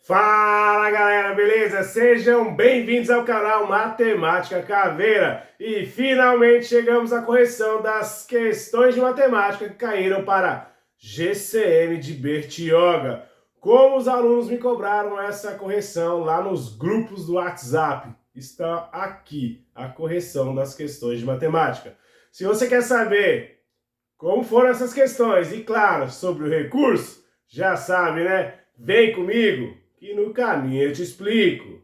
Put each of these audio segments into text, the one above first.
Fala galera, beleza? Sejam bem-vindos ao canal Matemática Caveira e finalmente chegamos à correção das questões de matemática que caíram para GCM de Bertioga. Como os alunos me cobraram essa correção lá nos grupos do WhatsApp, está aqui a correção das questões de matemática. Se você quer saber como foram essas questões e, claro, sobre o recurso, já sabe, né? Vem comigo que no caminho eu te explico.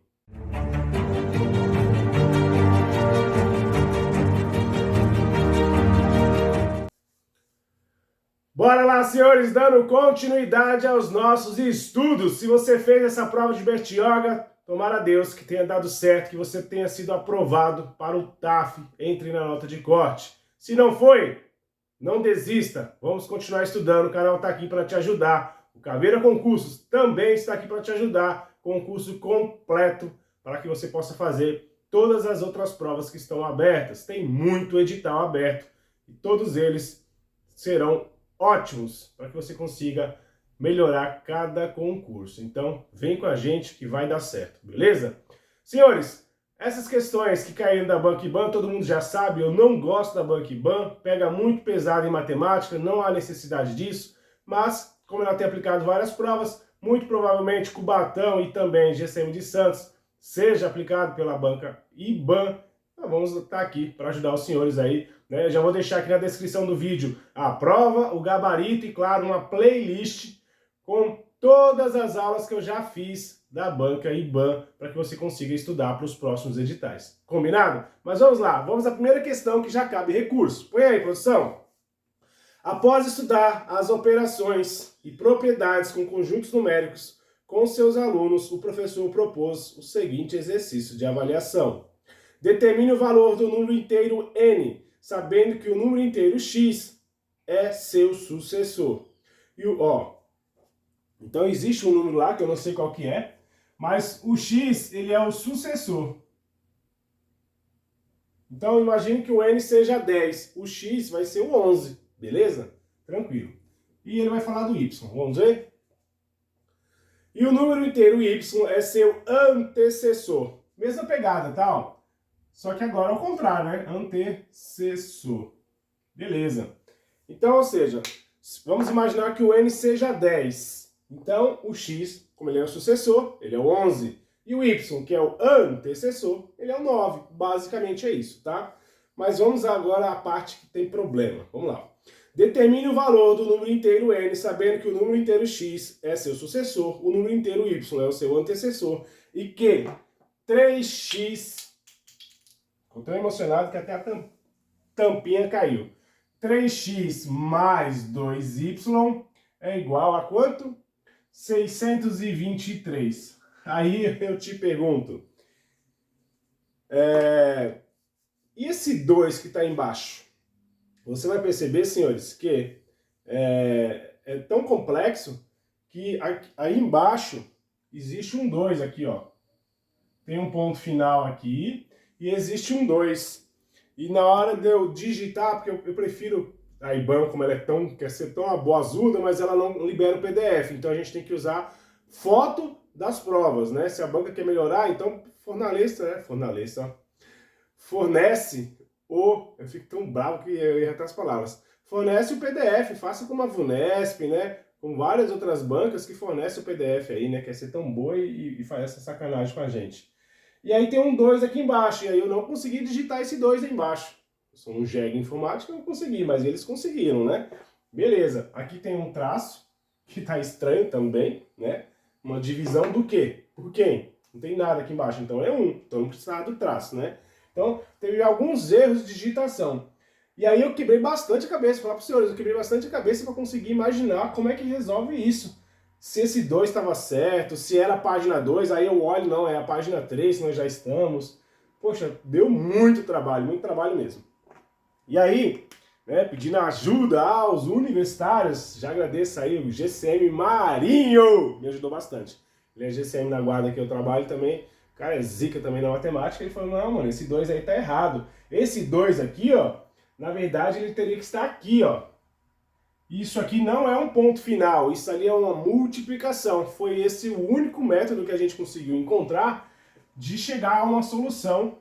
Bora lá, senhores, dando continuidade aos nossos estudos. Se você fez essa prova de Bertioga, tomara a Deus que tenha dado certo, que você tenha sido aprovado para o TAF, entre na nota de corte. Se não foi, não desista, vamos continuar estudando, o canal está aqui para te ajudar. O Caveira Concursos também está aqui para te ajudar, concurso completo, para que você possa fazer todas as outras provas que estão abertas. Tem muito edital aberto e todos eles serão ótimos para que você consiga melhorar cada concurso. Então, vem com a gente que vai dar certo, beleza? Senhores, essas questões que caíram da Bank-Ban, todo mundo já sabe, eu não gosto da Bank-Ban, pega muito pesado em matemática, não há necessidade disso, mas como ela tem aplicado várias provas, muito provavelmente Cubatão e também GCM de Santos seja aplicado pela banca IBAN. Então vamos estar aqui para ajudar os senhores aí, né? Já vou deixar aqui na descrição do vídeo a prova, o gabarito e, claro, uma playlist com todas as aulas que eu já fiz da banca IBAN para que você consiga estudar para os próximos editais. Combinado? Mas vamos lá, vamos à primeira questão que já cabe recurso. Põe aí, produção. Após estudar as operações e propriedades com conjuntos numéricos com seus alunos, o professor propôs o seguinte exercício de avaliação. Determine o valor do número inteiro n, sabendo que o número inteiro x é seu sucessor. E então existe um número lá que eu não sei qual que é, mas o x ele é o sucessor. Então imagine que o n seja 10, o x vai ser o 11. Beleza? Tranquilo. E ele vai falar do y. Vamos ver? E o número inteiro y é seu antecessor. Mesma pegada, tá? Só que agora ao contrário, né? Antecessor. Beleza. Então, ou seja, vamos imaginar que o n seja 10. Então, o x, como ele é o sucessor, ele é o 11. E o y, que é o antecessor, ele é o 9. Basicamente é isso, tá? Mas vamos agora à parte que tem problema. Vamos lá. Determine o valor do número inteiro n, sabendo que o número inteiro x é seu sucessor, o número inteiro y é o seu antecessor, e que 3x... Estou tão emocionado que até a tampinha caiu. 3x mais 2y é igual a quanto? 623. Aí eu te pergunto, e esse 2 que está embaixo? Você vai perceber, senhores, que é tão complexo que aí embaixo existe um 2 aqui, ó. Tem um ponto final aqui e existe um 2. E na hora de eu digitar, porque eu prefiro a IBAN, como ela quer ser tão boazuda, mas ela não libera o PDF. Então a gente tem que usar foto das provas, né? Se a banca quer melhorar, então fornece eu fico tão bravo que eu ia retar as palavras. Fornece o PDF, faça como a VUNESP, né? Com várias outras bancas que fornecem o PDF aí, né? Quer ser tão boa e faz essa sacanagem com a gente. E aí tem um 2 aqui embaixo, e aí eu não consegui digitar esse 2 aí embaixo. Eu sou um jegue informático, eu não consegui, mas eles conseguiram, né? Beleza, aqui tem um traço, que tá estranho também, né? Uma divisão do quê? Por quem? Não tem nada aqui embaixo, então é 1. Então não precisava do traço, né? Então, teve alguns erros de digitação. E aí eu quebrei bastante a cabeça, vou falar para os senhores, eu quebrei bastante a cabeça para conseguir imaginar como é que resolve isso. Se esse 2 estava certo, se era a página 2, aí eu olho, não, é a página 3, nós já estamos. Poxa, deu muito trabalho mesmo. E aí, né, pedindo ajuda aos universitários, já agradeço aí o GCM Marinho, me ajudou bastante. Ele é GCM na guarda que eu trabalho também. O cara é zica também na matemática, ele falou, não, mano, esse 2 aí tá errado. Esse 2 aqui, ó, na verdade ele teria que estar aqui, ó. isso aqui não é um ponto final, isso ali é uma multiplicação. Foi esse o único método que a gente conseguiu encontrar de chegar a uma solução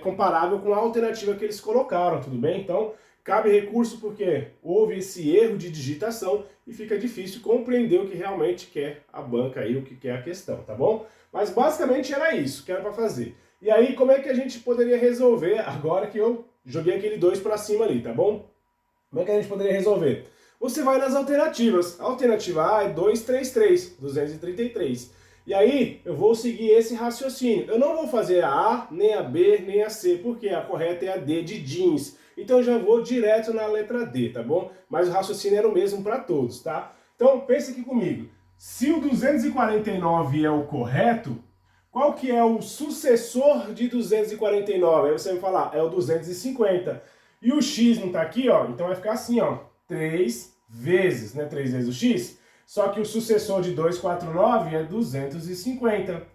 comparável com a alternativa que eles colocaram, tudo bem? Então, cabe recurso porque houve esse erro de digitação e fica difícil compreender o que realmente quer a banca aí, o que quer a questão, tá bom? Mas basicamente era isso que era para fazer. E aí, como é que a gente poderia resolver agora que eu joguei aquele 2 para cima ali, tá bom? Como é que a gente poderia resolver? Você vai nas alternativas. A alternativa A é 233, 233. E aí, eu vou seguir esse raciocínio. Eu não vou fazer a A, nem a B, nem a C, porque a correta é a D de jeans. Então eu já vou direto na letra D, tá bom? Mas o raciocínio era o mesmo para todos, tá? Então, pense aqui comigo. Se o 249 é o correto, qual que é o sucessor de 249? Aí você vai falar, é o 250. E o x não tá aqui, ó, então vai ficar assim, ó, 3 vezes, né? 3 vezes o x. Só que o sucessor de 249 é 250.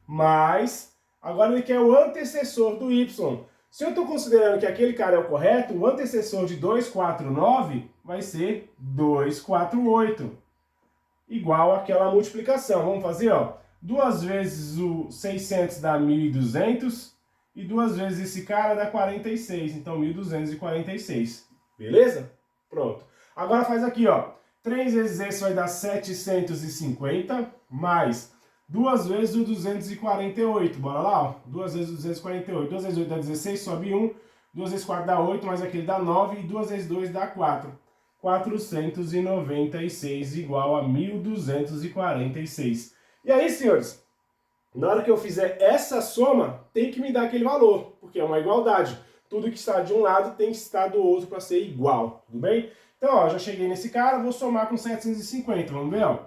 Mas, agora ele quer o antecessor do y. Se eu estou considerando que aquele cara é o correto, o antecessor de 249 vai ser 248. Igual àquela multiplicação. Vamos fazer, ó. 2 vezes o 600 dá 1.200 e 2 vezes esse cara dá 46. Então, 1.246. Beleza? Pronto. Agora faz aqui, ó. 3 vezes esse vai dar 750, mais 2 vezes o 248. Bora lá, ó. 2 vezes o 248. 2 vezes 8 dá 16, sobe 1. 2 vezes 4 dá 8, mais aquele dá 9. E 2 vezes 2 dá 4. 496 igual a 1.246. E aí, senhores, na hora que eu fizer essa soma, tem que me dar aquele valor, porque é uma igualdade. Tudo que está de um lado tem que estar do outro para ser igual, tudo bem? Então, ó, já cheguei nesse cara, vou somar com 750, vamos ver, ó.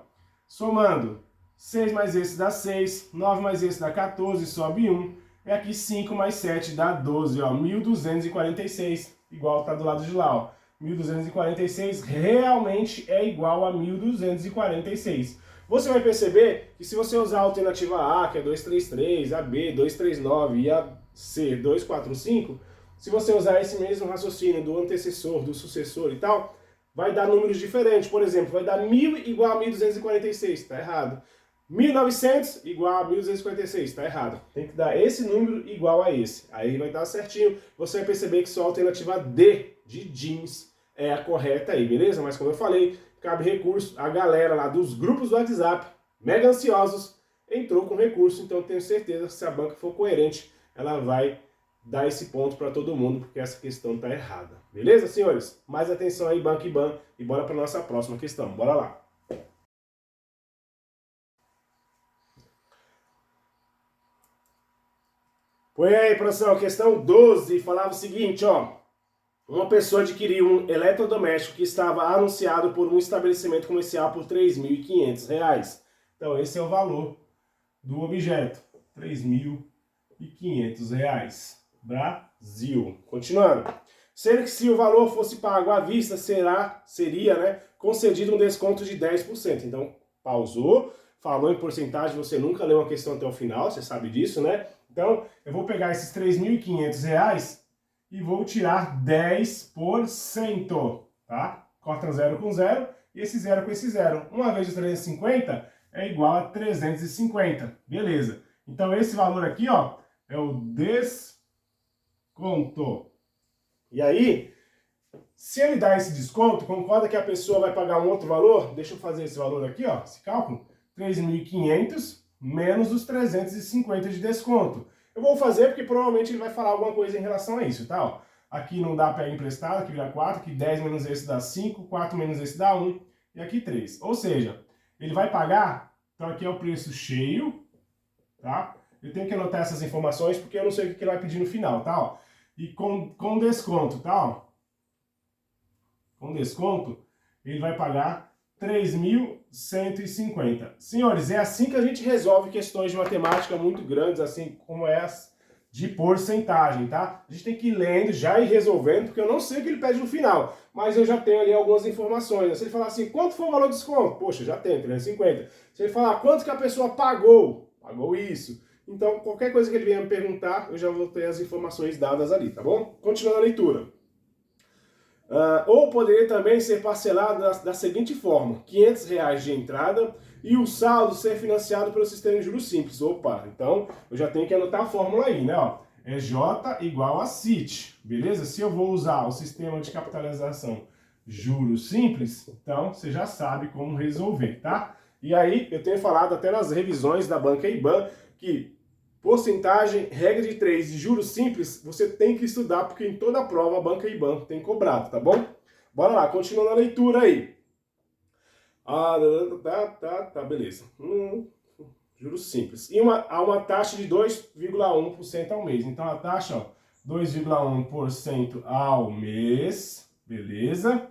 Somando, 6 mais esse dá 6, 9 mais esse dá 14, sobe 1. E aqui 5 mais 7 dá 12, ó, 1.246, igual tá do lado de lá, ó. 1.246 realmente é igual a 1.246. Você vai perceber que se você usar a alternativa A, que é 233, a B, 239 e a C, 245, se você usar esse mesmo raciocínio do antecessor, do sucessor e tal, vai dar números diferentes. Por exemplo, vai dar 1.000 igual a 1.246, está errado. 1.900 igual a 1.246, está errado. Tem que dar esse número igual a esse. Aí vai dar certinho. Você vai perceber que só a alternativa D de jeans é a correta aí, beleza? Mas como eu falei, cabe recurso. A galera lá dos grupos do WhatsApp, mega ansiosos, entrou com recurso. Então eu tenho certeza que se a banca for coerente, ela vai dar esse ponto para todo mundo, porque essa questão está errada. Beleza, senhores? Mais atenção aí, Banco IBAN, e bora para nossa próxima questão. Bora lá. Põe aí, produção, questão 12, falava o seguinte, ó. Uma pessoa adquiriu um eletrodoméstico que estava anunciado por um estabelecimento comercial por R$ 3.500. Então, esse é o valor do objeto, R$ 3.500. Brasil. Continuando. Sendo que se o valor fosse pago à vista, seria, né, concedido um desconto de 10%. Então, pausou, falou em porcentagem, você nunca leu uma questão até o final, você sabe disso, né? Então, eu vou pegar esses R$ 3.500 e vou tirar 10%, tá? Corta 0 com 0 e esse 0 com esse 0. Uma vez de 350 é igual a 350, beleza. Então, esse valor aqui, ó, é o desconto. E aí, se ele dá esse desconto, concorda que a pessoa vai pagar um outro valor? Deixa eu fazer esse valor aqui, ó, esse cálculo. 3.500 menos os 350 de desconto. Eu vou fazer porque provavelmente ele vai falar alguma coisa em relação a isso, tá? Ó, aqui não dá pega emprestado, aqui vira 4, aqui 10 menos esse dá 5, 4 menos esse dá 1, e aqui 3. Ou seja, ele vai pagar, então aqui é o preço cheio, tá? Eu tenho que anotar essas informações porque eu não sei o que ele vai pedir no final, tá? Ó, e com desconto, tá? Ó, com desconto, ele vai pagar 3.150. Senhores, é assim que a gente resolve questões de matemática muito grandes, assim como essa de porcentagem, tá? A gente tem que ir lendo, já ir resolvendo, porque eu não sei o que ele pede no final, mas eu já tenho ali algumas informações. Se ele falar assim, quanto foi o valor do desconto? Poxa, já tenho, 350. Se ele falar, quanto que a pessoa pagou? Pagou isso. Então, qualquer coisa que ele venha me perguntar, eu já vou ter as informações dadas ali, tá bom? Continuando a leitura. Ou poderia também ser parcelado da seguinte forma: R$ 500 de entrada e o saldo ser financiado pelo sistema de juros simples. Opa, então eu já tenho que anotar a fórmula aí, né? Ó, é J igual a CIT, beleza? Se eu vou usar o sistema de capitalização juros simples, então você já sabe como resolver, tá? E aí eu tenho falado até nas revisões da Banca IBAN que porcentagem, regra de 3 de juros simples, você tem que estudar, porque em toda a prova a Banca IBAN tem cobrado, tá bom? Bora lá, continuando a leitura aí. Beleza. Juros simples. E há uma taxa de 2,1% ao mês. Então a taxa, ó, 2,1% ao mês, beleza?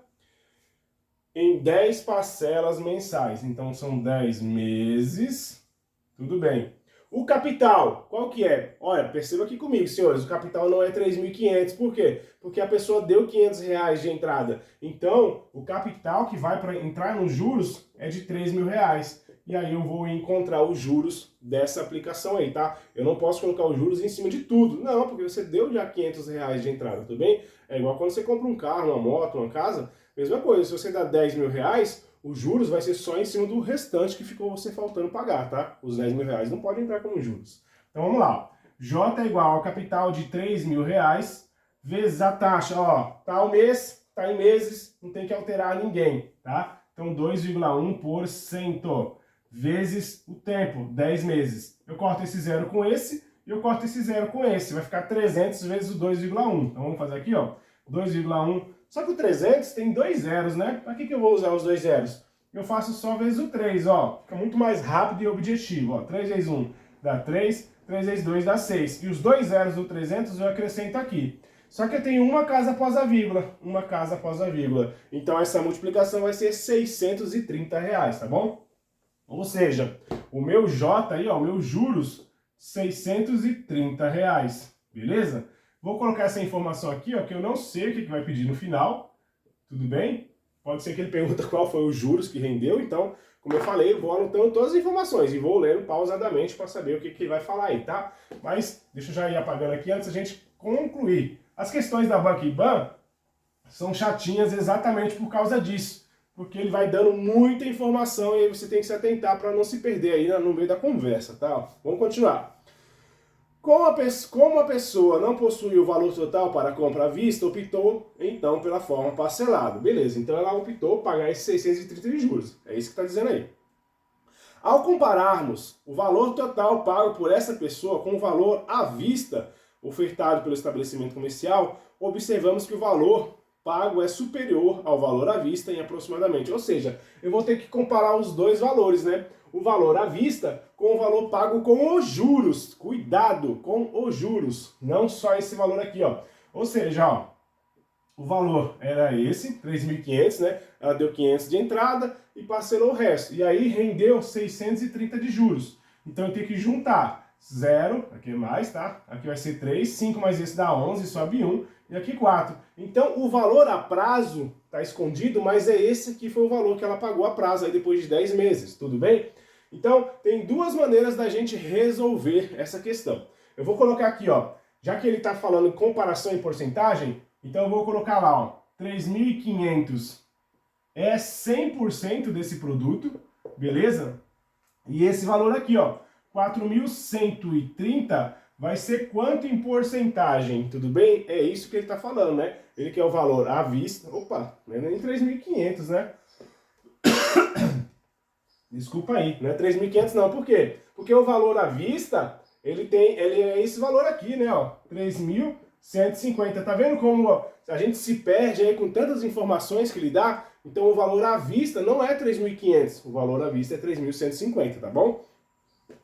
Em 10 parcelas mensais. Então são 10 meses, tudo bem. O capital, qual que é? Olha, perceba aqui comigo, senhores, o capital não é 3.500, por quê? Porque a pessoa deu R$ 500 de entrada. Então, o capital que vai para entrar nos juros é de R$ 3.000. E aí eu vou encontrar os juros dessa aplicação aí, tá? Eu não posso colocar os juros em cima de tudo. Não, porque você deu já R$ 500 de entrada, tudo bem? É igual quando você compra um carro, uma moto, uma casa, mesma coisa. Se você dá R$ 10.000, os juros vai ser só em cima do restante que ficou você faltando pagar, tá? Os R$ 10.000 não podem entrar como juros. Então vamos lá. J é igual ao capital de R$ 3.000 vezes a taxa. Ó, tá o mês, tá em meses, não tem que alterar ninguém, tá? Então 2,1% vezes o tempo, 10 meses. Eu corto esse zero com esse e eu corto esse zero com esse. Vai ficar 300 vezes o 2,1. Então vamos fazer aqui, ó. 2,1. Só que o 300 tem dois zeros, né? Para que eu vou usar os dois zeros? Eu faço só vezes o 3, ó. Fica muito mais rápido e objetivo, ó. 3 vezes 1 dá 3, 3 vezes 2 dá 6. E os dois zeros do 300 eu acrescento aqui. Só que eu tenho uma casa após a vírgula. Uma casa após a vírgula. Então essa multiplicação vai ser R$ 630, tá bom? Ou seja, o meu J aí, ó, o meu juros, R$ 630. Beleza? Vou colocar essa informação aqui, ó, que eu não sei o que vai pedir no final. Tudo bem? Pode ser que ele pergunte qual foi os juros que rendeu. Então, como eu falei, eu vou anotando todas as informações e vou lendo pausadamente para saber o que ele vai falar aí, tá? Mas deixa eu já ir apagando aqui antes da gente concluir. As questões da Banca IBAN são chatinhas exatamente por causa disso. Porque ele vai dando muita informação e aí você tem que se atentar para não se perder aí no meio da conversa, tá? Vamos continuar. Como a pessoa não possui o valor total para a compra à vista, optou então pela forma parcelada. Beleza, então ela optou pagar esses 630 de juros. É isso que está dizendo aí. Ao compararmos o valor total pago por essa pessoa com o valor à vista ofertado pelo estabelecimento comercial, observamos que o valor pago é superior ao valor à vista em aproximadamente. Ou seja, eu vou ter que comparar os dois valores, né? O valor à vista com o valor pago com os juros. Cuidado com os juros, não só esse valor aqui, ó. Ou seja, ó, o valor era esse, 3.500, né? Ela deu 500 de entrada e parcelou o resto. E aí rendeu 630 de juros. Então eu tenho que juntar 0, aqui é mais, tá? Aqui vai ser 3, 5 mais esse dá 11, sobe 1, e aqui 4. Então o valor a prazo está escondido, mas é esse que foi o valor que ela pagou a prazo aí depois de 10 meses, tudo bem? Então, tem duas maneiras da gente resolver essa questão. Eu vou colocar aqui, ó, já que ele está falando em comparação em porcentagem, então eu vou colocar lá, ó, 3.500 é 100% desse produto, beleza? E esse valor aqui, ó, 4.130 vai ser quanto em porcentagem, tudo bem? É isso que ele está falando, né? Ele quer o valor à vista, opa, não é nem 3.500, né? Desculpa aí, não é 3.500 não, por quê? Porque o valor à vista, ele é esse valor aqui, né, ó, 3.150. Tá vendo como ó, a gente se perde aí com tantas informações que ele dá? Então o valor à vista não é 3.500, o valor à vista é 3.150, tá bom?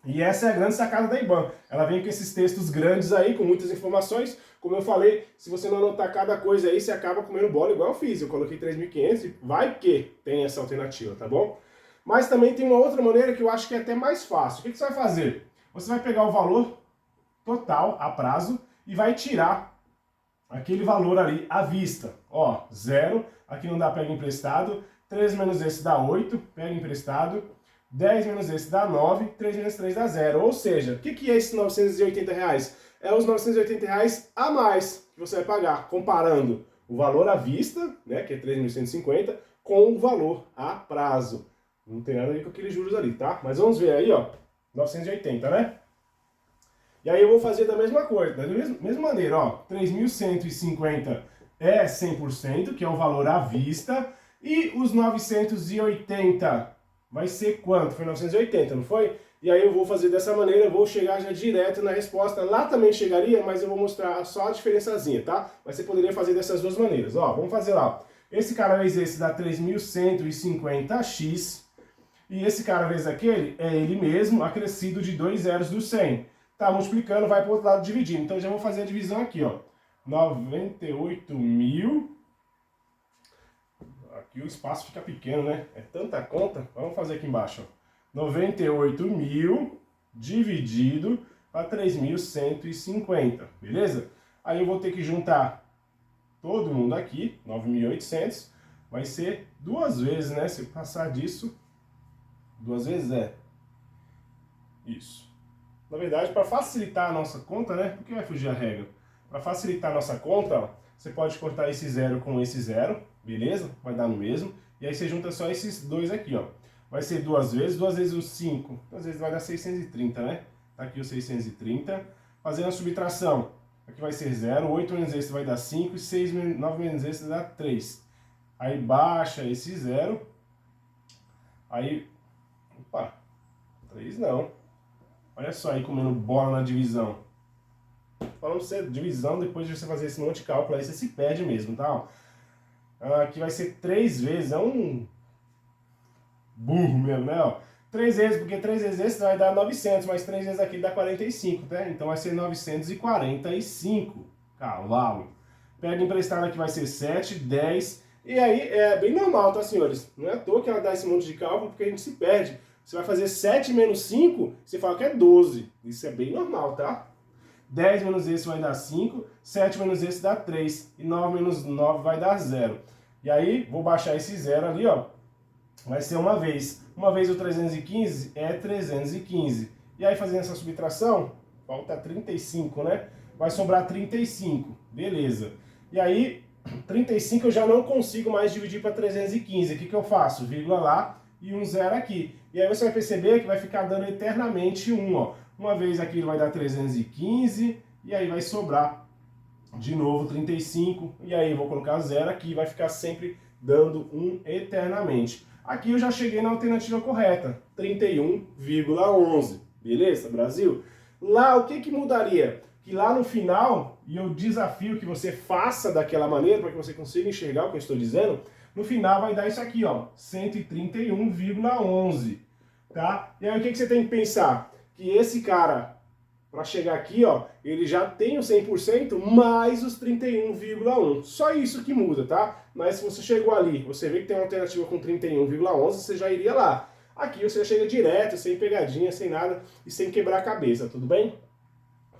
E essa é a grande sacada da IBAN. Ela vem com esses textos grandes aí, com muitas informações. Como eu falei, se você não anotar cada coisa aí, você acaba comendo bola igual eu fiz. Eu coloquei 3.500 e vai que tem essa alternativa, tá bom? Mas também tem uma outra maneira que eu acho que é até mais fácil. O que você vai fazer? Você vai pegar o valor total a prazo e vai tirar aquele valor ali à vista. Ó, 0, aqui não dá pega emprestado, 3 menos esse dá 8, pega emprestado, 10 menos esse dá 9, 3 menos 3 dá 0. Ou seja, o que é esses R$ 980? É os R$ 980 a mais que você vai pagar, comparando o valor à vista, né, que é 3.150, com o valor a prazo. Não tem nada a ver com aqueles juros ali, tá? Mas vamos ver aí, ó, 980, né? E aí eu vou fazer da mesma coisa, da mesma maneira, ó, 3.150 é 100%, que é o valor à vista, e os 980 vai ser quanto? Foi 980, não foi? E aí eu vou fazer dessa maneira, eu vou chegar já direto na resposta. Lá também chegaria, mas eu vou mostrar só a diferençazinha, tá? Mas você poderia fazer dessas duas maneiras. Ó, vamos fazer lá. Esse cara vezes esse dá 3.150x. E esse cara vezes aquele é ele mesmo, acrescido de 2 zeros do 100. Tá multiplicando, vai para o outro lado dividindo. Então já vou fazer a divisão aqui, ó. 98.000. Aqui o espaço fica pequeno, né? É tanta conta. Vamos fazer aqui embaixo, ó. 98.000 dividido para 3.150, beleza? Aí eu vou ter que juntar todo mundo aqui, 9.800. Vai ser duas vezes, né? Se passar disso, duas vezes é isso. Na verdade, para facilitar a nossa conta, né? Por que vai fugir a regra? Para facilitar a nossa conta, ó, você pode cortar esse zero com esse zero, beleza? Vai dar no mesmo. E aí você junta só esses dois aqui, ó. Vai ser duas vezes o 5. Às vezes vai dar 630, né? Tá aqui o 630. Fazendo a subtração. Aqui vai ser 0. 8 menos esse vai dar 5. E 9 menos esse dá 3. Aí baixa esse 0. Aí... Opa! 3 não. Olha só aí comendo bola na divisão. Falando pra você, divisão, depois de você fazer esse monte de cálculo aí, você se perde mesmo, tá? Aqui vai ser 3 vezes, é um burro mesmo, né? Ó, 3 vezes, porque 3 vezes esse vai dar 900, mas 3 vezes aqui dá 45, tá? Então vai ser 945 cavalos. Pega emprestado aqui vai ser 7, 10, e aí é bem normal, tá, senhores? Não é à toa que ela dá esse monte de cálculo, porque a gente se perde. Você vai fazer 7 menos 5, você fala que é 12. Isso é bem normal, tá? 10 menos esse vai dar 5, 7 menos esse dá 3, e 9 menos 9 vai dar 0. E aí, vou baixar esse 0 ali, ó, vai ser uma vez. Uma vez o 315 é 315. E aí, fazendo essa subtração, falta 35, né? Vai sobrar 35, beleza. E aí, 35 eu já não consigo mais dividir para 315. O que eu faço? Vírgula lá e um zero aqui. E aí você vai perceber que vai ficar dando eternamente 1, ó. Uma vez aqui vai dar 315, e aí vai sobrar de novo 35, e aí eu vou colocar 0 aqui, vai ficar sempre dando 1 eternamente. Aqui eu já cheguei na alternativa correta, 31,11. Beleza, Brasil? Lá, o que mudaria? Que lá no final, e eu desafio que você faça daquela maneira, para que você consiga enxergar o que eu estou dizendo, no final vai dar isso aqui, ó, 131,11. Tá? E aí o que você tem que pensar? Que esse cara, para chegar aqui, ó, ele já tem o 100% mais os 31,1. Só isso que muda, tá? Mas se você chegou ali, você vê que tem uma alternativa com 31,11, você já iria lá. Aqui você chega direto, sem pegadinha, sem nada e sem quebrar a cabeça, tudo bem?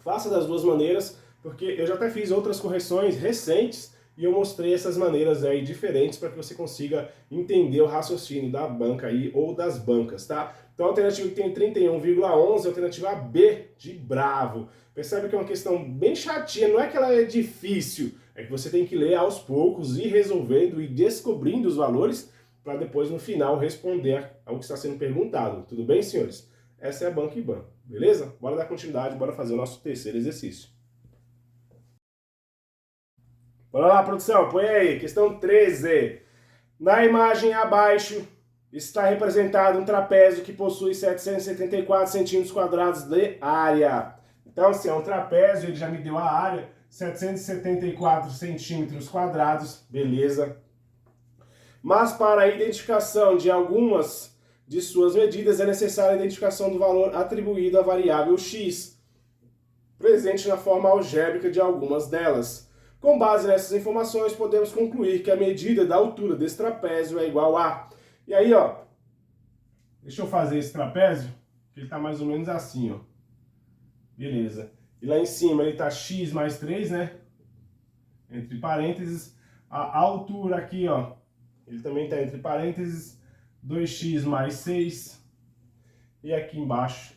Faça das duas maneiras, porque eu já até fiz outras correções recentes e eu mostrei essas maneiras aí diferentes para que você consiga entender o raciocínio da banca aí ou das bancas, tá? Então a alternativa que tem 31,11 é a alternativa B de Bravo. Percebe que é uma questão bem chatinha, não é que ela é difícil, é que você tem que ler aos poucos, ir resolvendo e descobrindo os valores para depois no final responder ao que está sendo perguntado. Tudo bem, senhores? Essa é a Banca IBAN, beleza? Bora dar continuidade, bora fazer o nosso terceiro exercício. Bora lá, produção, põe aí, questão 13. Na imagem abaixo está representado um trapézio que possui 774 centímetros quadrados de área. Então, se é um trapézio, ele já me deu a área, 774 centímetros quadrados, beleza. Mas para a identificação de algumas de suas medidas é necessária a identificação do valor atribuído à variável x, presente na forma algébrica de algumas delas. Com base nessas informações, podemos concluir que a medida da altura desse trapézio é igual a... E aí, ó, deixa eu fazer esse trapézio, que ele tá mais ou menos assim, ó. Beleza. E lá em cima ele tá x mais 3, né? Entre parênteses. A altura aqui, ó, ele também tá entre parênteses, 2x mais 6. E aqui embaixo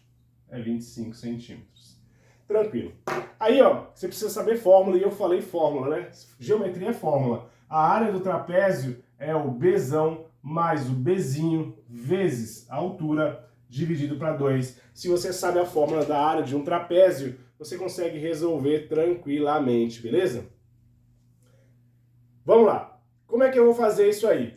é 25 centímetros. Tranquilo. Aí, ó, você precisa saber fórmula, e eu falei fórmula, né? Geometria é fórmula. A área do trapézio é o Bzão mais o Bzinho vezes a altura dividido para 2. Se você sabe a fórmula da área de um trapézio, você consegue resolver tranquilamente, beleza? Vamos lá. Como é que eu vou fazer isso aí?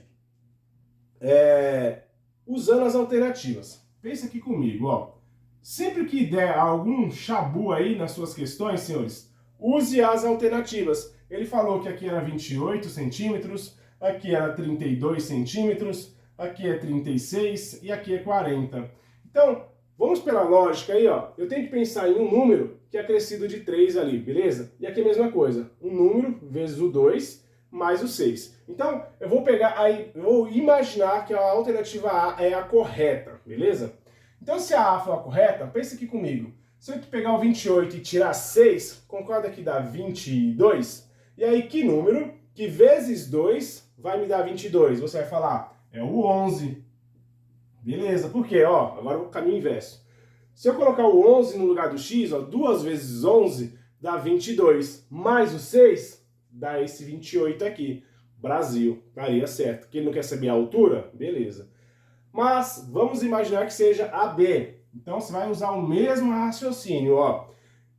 Usando as alternativas. Pensa aqui comigo, ó. Sempre que der algum chabu aí nas suas questões, senhores, use as alternativas. Ele falou que aqui era 28 centímetros, aqui era 32 centímetros, aqui é 36 e aqui é 40. Então, vamos pela lógica aí, ó. Eu tenho que pensar em um número que é acrescido de 3 ali, beleza? E aqui é a mesma coisa. Um número vezes o 2 mais o 6. Então, eu vou pegar aí, eu vou imaginar que a alternativa A é a correta, beleza? Então, se a A for a correta, pensa aqui comigo. Se eu pegar o 28 e tirar 6, concorda que dá 22? E aí, que número que vezes 2 vai me dar 22? Você vai falar, é o 11. Beleza, por quê? Ó, agora o caminho inverso. Se eu colocar o 11 no lugar do x, ó, 2 vezes 11 dá 22, mais o 6 dá esse 28 aqui. Brasil, daria certo. Porque ele não quer saber a altura? Beleza. Mas vamos imaginar que seja AB. Então você vai usar o mesmo raciocínio, ó.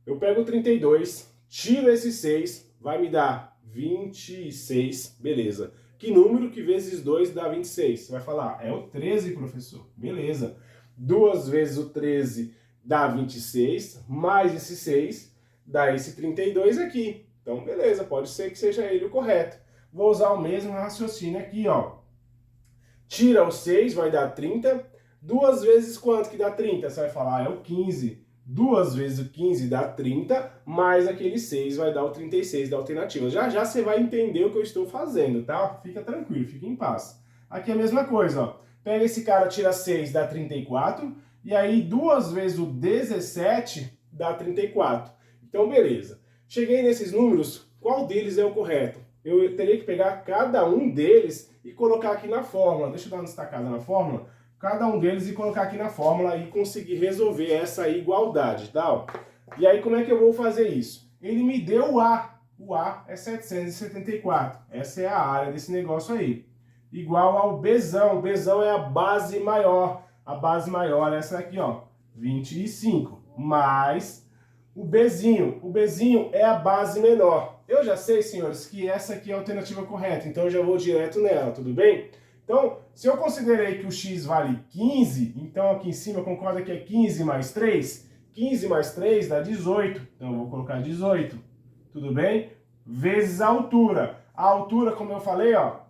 Eu pego o 32, tiro esse 6, vai me dar 26, beleza. Que número que vezes 2 dá 26? Você vai falar, é o 13, professor. Beleza. 2 vezes o 13 dá 26, mais esse 6 dá esse 32 aqui. Então, beleza, pode ser que seja ele o correto. Vou usar o mesmo raciocínio aqui, ó. Tira o 6, vai dar 30. 2 vezes quanto que dá 30? Você vai falar, é o 15. 2 vezes o 15 dá 30, mais aquele 6 vai dar o 36 da alternativa. Já já você vai entender o que eu estou fazendo, tá? Fica tranquilo, fica em paz. Aqui é a mesma coisa, ó. Pega esse cara, tira 6, dá 34. E aí 2 vezes o 17 dá 34. Então, beleza. Cheguei nesses números, qual deles é o correto? Eu teria que pegar cada um deles e colocar aqui na fórmula. Deixa eu dar uma destacada na fórmula. Cada um deles e colocar aqui na fórmula e conseguir resolver essa igualdade, tá? E aí, como é que eu vou fazer isso? Ele me deu o A. O A é 774. Essa é a área desse negócio aí. Igual ao Bzão. O Bzão é a base maior. A base maior é essa aqui, ó. 25. Mais o Bzinho. O Bzinho é a base menor. Eu já sei, senhores, que essa aqui é a alternativa correta, então eu já vou direto nela, tudo bem? Então, se eu considerei que o x vale 15, então aqui em cima concorda que é 15 mais 3? 15 mais 3 dá 18, então eu vou colocar 18, tudo bem? Vezes a altura. A altura, como eu falei, ó,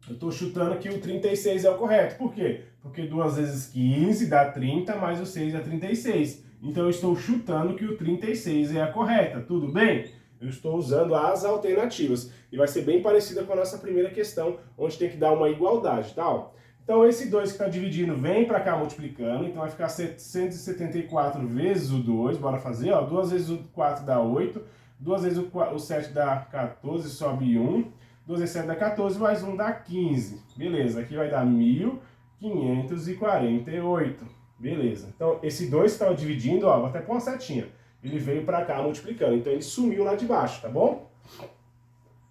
eu estou chutando que o 36 é o correto. Por quê? Porque 2 vezes 15 dá 30, mais o 6 dá 36. Então eu estou chutando que o 36 é a correta, tudo bem? Eu estou usando as alternativas. E vai ser bem parecida com a nossa primeira questão, onde tem que dar uma igualdade, tá? Então esse 2 que está dividindo vem para cá multiplicando, então vai ficar 774 vezes o 2, bora fazer, ó. 2 vezes o 4 dá 8, 2 vezes o 7 dá 14, sobe 1, 2 vezes 7 dá 14, mais 1 dá 15. Beleza, aqui vai dar 1548. Beleza, então esse 2 que estava dividindo, ó, vou até pôr uma setinha. Ele veio para cá multiplicando, então ele sumiu lá de baixo, tá bom?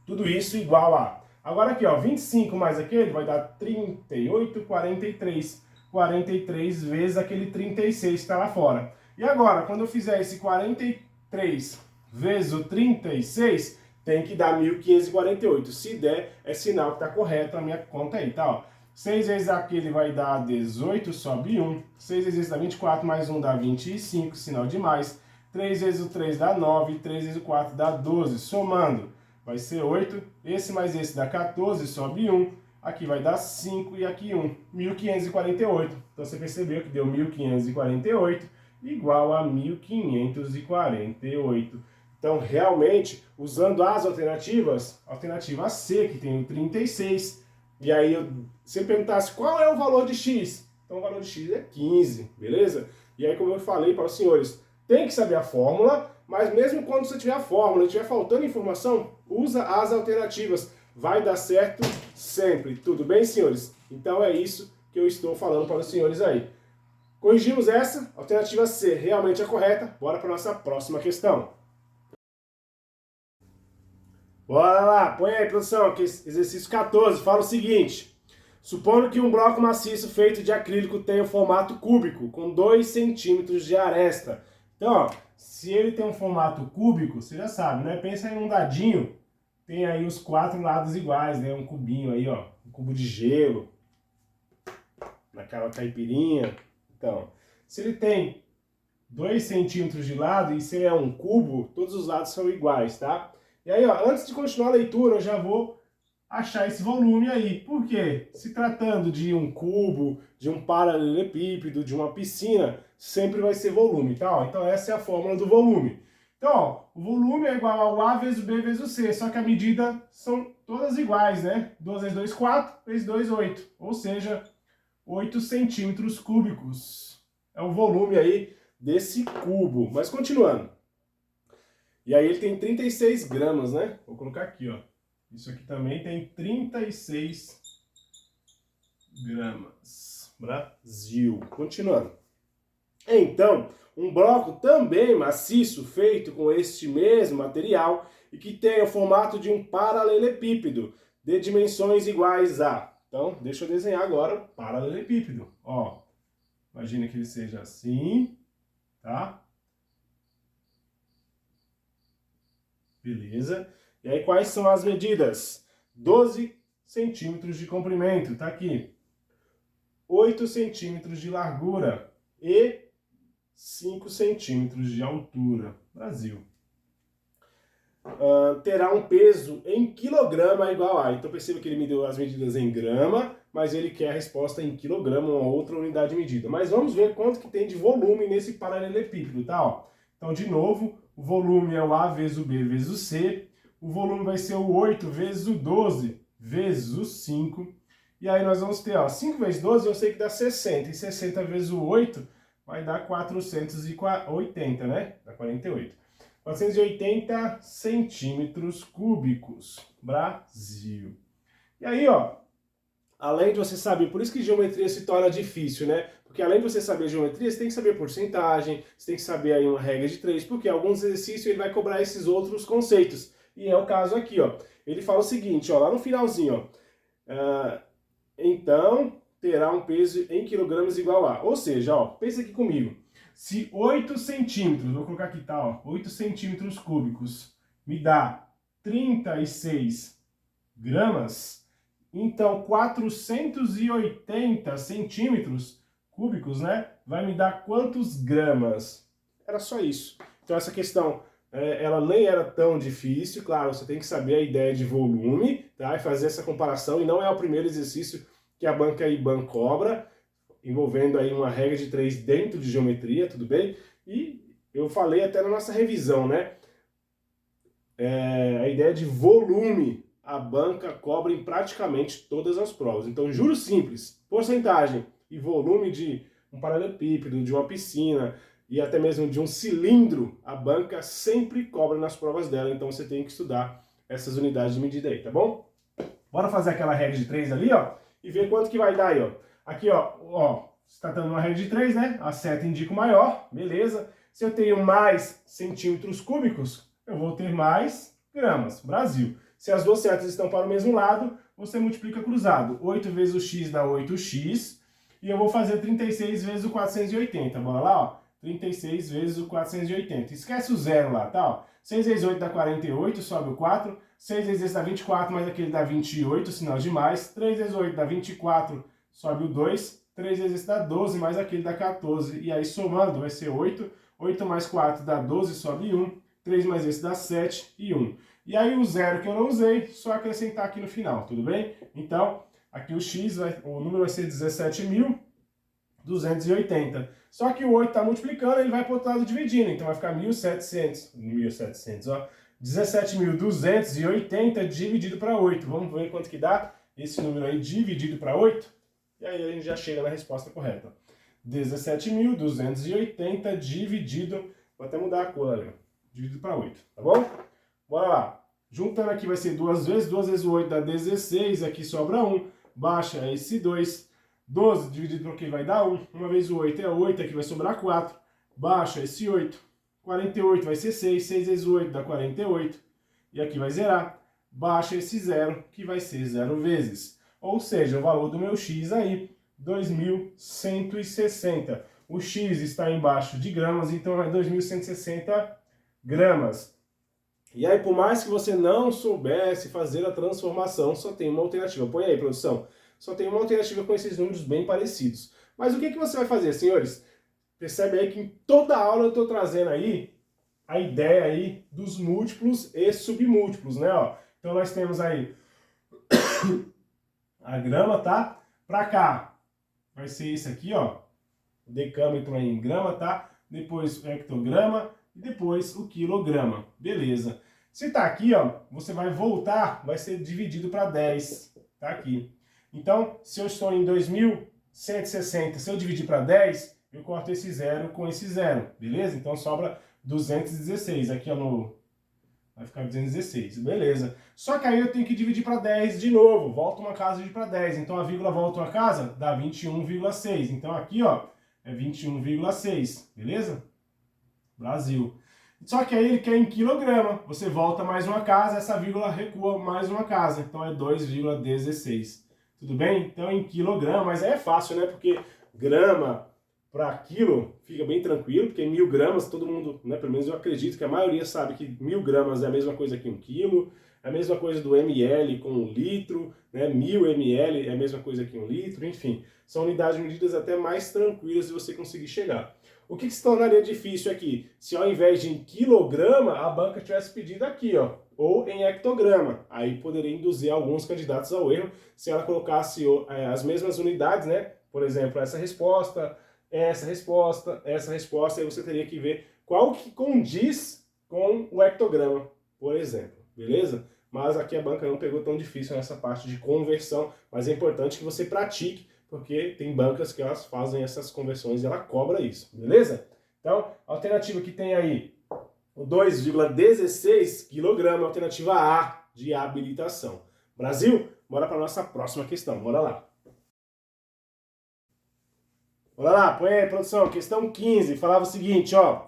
Tudo isso igual a... Agora aqui, ó, 25 mais aquele vai dar 38, 43. 43 vezes aquele 36 que está lá fora. E agora, quando eu fizer esse 43 vezes o 36, tem que dar 1548. Se der, é sinal que está correto a minha conta aí, tá? Ó. 6 vezes aquele vai dar 18, sobe 1. 6 vezes esse dá 24, mais 1 dá 25, sinal de mais. 3 vezes o 3 dá 9, 3 vezes o 4 dá 12, somando vai ser 8, esse mais esse dá 14, sobe 1, aqui vai dar 5 e aqui 1, 1548. Então você percebeu que deu 1548 igual a 1548. Então realmente, usando as alternativas, alternativa C, que tem o 36, e aí se eu perguntasse qual é o valor de x, então o valor de x é 15, beleza? E aí como eu falei para os senhores, tem que saber a fórmula, mas mesmo quando você tiver a fórmula e estiver faltando informação, usa as alternativas. Vai dar certo sempre. Tudo bem, senhores? Então é isso que eu estou falando para os senhores aí. Corrigimos essa, alternativa C realmente é correta. Bora para a nossa próxima questão. Bora lá, põe aí, produção, que exercício 14 fala o seguinte. Supondo que um bloco maciço feito de acrílico tenha um formato cúbico, com 2 centímetros de aresta. Então, ó, se ele tem um formato cúbico, você já sabe, né? Pensa em um dadinho, tem aí os 4 lados iguais, né? Um cubinho aí, ó, um cubo de gelo, naquela caipirinha. Então, se ele tem 2 centímetros de lado e se ele é um cubo, todos os lados são iguais, tá? E aí, ó, antes de continuar a leitura, eu já vou achar esse volume aí. Por quê? Se tratando de um cubo, de um paralelepípedo, de uma piscina, sempre vai ser volume, tá? Ó, então essa é a fórmula do volume. Então, ó, o volume é igual ao A vezes o B vezes o C, só que a medida são todas iguais, né? 2 vezes 2, 4, vezes 2, 8. Ou seja, 8 centímetros cúbicos. É o volume aí desse cubo. Mas continuando. E aí ele tem 36 gramas, né? Vou colocar aqui, ó. Isso aqui também tem 36 gramas. Brasil. Continuando. Então, um bloco também maciço, feito com este mesmo material e que tem o formato de um paralelepípedo de dimensões iguais a... Então, deixa eu desenhar agora o paralelepípedo. Ó, imagina que ele seja assim, tá? Beleza. E aí, quais são as medidas? 12 centímetros de comprimento, tá aqui. 8 centímetros de largura e 5 centímetros de altura. Brasil. Terá um peso em quilograma igual a... Então perceba que ele me deu as medidas em grama, mas ele quer a resposta em quilograma, uma outra unidade de medida. Mas vamos ver quanto que tem de volume nesse paralelepípedo, tá? Ó. Então, de novo, o volume é o A vezes o B vezes o C. O volume vai ser o 8 vezes o 12 vezes o 5. E aí nós vamos ter, ó, 5 vezes 12 eu sei que dá 60. E 60 vezes o 8 vai dar 480, né? Dá 48. 480 centímetros cúbicos. Brasil. E aí, ó, além de você saber, por isso que geometria se torna difícil, né? Porque além de você saber geometria, você tem que saber porcentagem, você tem que saber aí uma regra de 3, porque alguns exercícios ele vai cobrar esses outros conceitos. E é o caso aqui, ó. Ele fala o seguinte, ó, lá no finalzinho, ó. Então, terá um peso em quilogramas igual a... Ou seja, ó, pensa aqui comigo. Se 8 centímetros, vou colocar aqui, tá, ó, 8 centímetros cúbicos me dá 36 gramas, então 480 centímetros cúbicos, né, vai me dar quantos gramas? Era só isso. Então essa questão, ela nem era tão difícil, claro, você tem que saber a ideia de volume, tá, e fazer essa comparação, e não é o primeiro exercício que a banca IBAN cobra, envolvendo aí uma regra de 3 dentro de geometria, tudo bem? E eu falei até na nossa revisão, né? A ideia de volume a banca cobra em praticamente todas as provas. Então, juros simples, porcentagem e volume de um paralelepípedo, de uma piscina e até mesmo de um cilindro, a banca sempre cobra nas provas dela. Então, você tem que estudar essas unidades de medida aí, tá bom? Bora fazer aquela regra de 3 ali, ó, e ver quanto que vai dar aí, ó. Aqui, ó, se tratando de uma regra de 3, né? A seta indica o maior, beleza. Se eu tenho mais centímetros cúbicos, eu vou ter mais gramas. Brasil. Se as duas setas estão para o mesmo lado, você multiplica cruzado. 8 vezes o x dá 8x. E eu vou fazer 36 vezes o 480. Bora lá, ó. 36 vezes o 480. Esquece o zero lá, tá? Ó. 6 vezes 8 dá 48, sobe o 4. 6 vezes esse dá 24, mais aquele dá 28, sinal de mais. 3 vezes 8 dá 24, sobe o 2. 3 vezes esse dá 12, mais aquele dá 14. E aí somando vai ser 8. 8 mais 4 dá 12, sobe 1. 3 mais esse dá 7 e 1. E aí o zero que eu não usei, só acrescentar aqui no final, tudo bem? Então, aqui o x, o número vai ser 17.280. Só que o 8 está multiplicando, ele vai para o outro lado dividindo, então vai ficar 1.700, ó. 17.280 dividido para 8. Vamos ver quanto que dá esse número aí dividido para 8? E aí a gente já chega na resposta correta. 17.280 dividido... Vou até mudar a cor ali, ó. Dividido para 8, tá bom? Bora lá. Juntando aqui vai ser 2 vezes o 8 dá 16, aqui sobra 1. Baixa esse 2. 12 dividido por que vai dar 1. 1 vezes o 8 é 8, aqui vai sobrar 4. Baixa esse 8. 48 vai ser 6. 6 vezes o 8 dá 48. E aqui vai zerar. Baixa esse 0, que vai ser 0 vezes. Ou seja, o valor do meu x aí, 2.160. O x está embaixo de gramas, então é 2.160 gramas. E aí, por mais que você não soubesse fazer a transformação, só tem uma alternativa. Põe aí, produção. Só tem uma alternativa com esses números bem parecidos. Mas o que você vai fazer, senhores? Percebe aí que em toda aula eu estou trazendo aí a ideia aí dos múltiplos e submúltiplos, né? Ó, então nós temos aí a grama, tá? Para cá vai ser isso aqui, ó. O decâmetro aí em grama, tá? Depois o hectograma e depois o quilograma. Beleza. Se tá aqui, ó, você vai voltar, vai ser dividido para 10. Tá aqui. Então, se eu estou em 2.160, se eu dividir para 10, eu corto esse 0 com esse 0. Beleza? Então sobra 216. Aqui, ó, vai ficar 216, beleza. Só que aí eu tenho que dividir para 10 de novo. Volta uma casa e divide para 10. Então a vírgula volta uma casa, dá 21,6. Então aqui, ó, é 21,6, beleza? Brasil. Só que aí ele quer em quilograma. Você volta mais uma casa, essa vírgula recua mais uma casa. Então é 2,16. Tudo bem? Então em quilograma, mas aí é fácil, né? Porque grama para quilo fica bem tranquilo, porque 1.000 gramas, todo mundo, né, pelo menos eu acredito que a maioria sabe que 1.000 gramas é a mesma coisa que 1 quilo, é a mesma coisa do ml com 1 litro, né, 1.000 ml é a mesma coisa que 1 litro, enfim, são unidades medidas até mais tranquilas de você conseguir chegar. O que se tornaria difícil aqui? Se ao invés de em quilograma, a banca tivesse pedido aqui, ó, ou em hectograma, aí poderia induzir alguns candidatos ao erro se ela colocasse as mesmas unidades, né, por exemplo, essa resposta, aí você teria que ver qual que condiz com o hectograma, por exemplo, beleza? Mas aqui a banca não pegou tão difícil nessa parte de conversão, mas é importante que você pratique, porque tem bancas que elas fazem essas conversões e ela cobra isso, beleza? Então, a alternativa que tem aí, o 2,16 kg, alternativa A de habilitação. Brasil, bora para a nossa próxima questão, bora lá. Bora lá, põe aí, produção. Questão 15. Falava o seguinte, ó.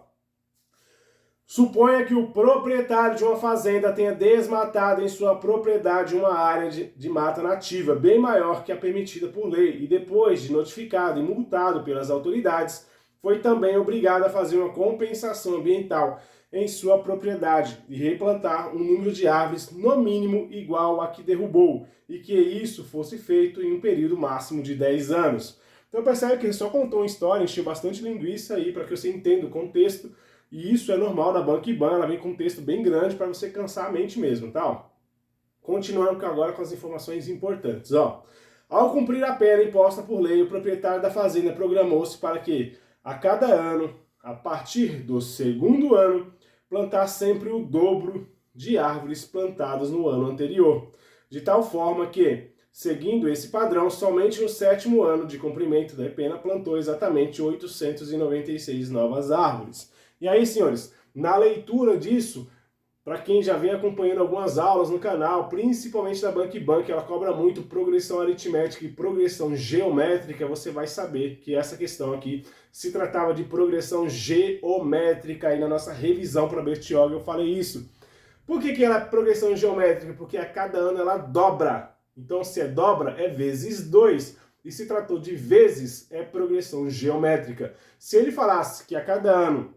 Suponha que o proprietário de uma fazenda tenha desmatado em sua propriedade uma área de mata nativa bem maior que a permitida por lei e depois de notificado e multado pelas autoridades, foi também obrigado a fazer uma compensação ambiental em sua propriedade e replantar um número de árvores no mínimo igual a que derrubou e que isso fosse feito em um período máximo de 10 anos. Então percebe que ele só contou uma história, encheu bastante linguiça aí para que você entenda o contexto, e isso é normal na Banco IBAN, ela vem com um texto bem grande para você cansar a mente mesmo, tá? Ó. Continuando agora com as informações importantes, ó. Ao cumprir a pena imposta por lei, o proprietário da fazenda programou-se para que, a cada ano, a partir do segundo ano, plantar sempre o dobro de árvores plantadas no ano anterior, de tal forma que, seguindo esse padrão, somente no 7º ano de cumprimento da pena plantou exatamente 896 novas árvores. E aí, senhores, na leitura disso, para quem já vem acompanhando algumas aulas no canal, principalmente da Banco IBAN, que ela cobra muito progressão aritmética e progressão geométrica, você vai saber que essa questão aqui se tratava de progressão geométrica. Aí na nossa revisão para Bertioga eu falei isso. Por que ela é progressão geométrica? Porque a cada ano ela dobra. Então, se é dobra, é vezes 2. E se tratou de vezes, é progressão geométrica. Se ele falasse que a cada ano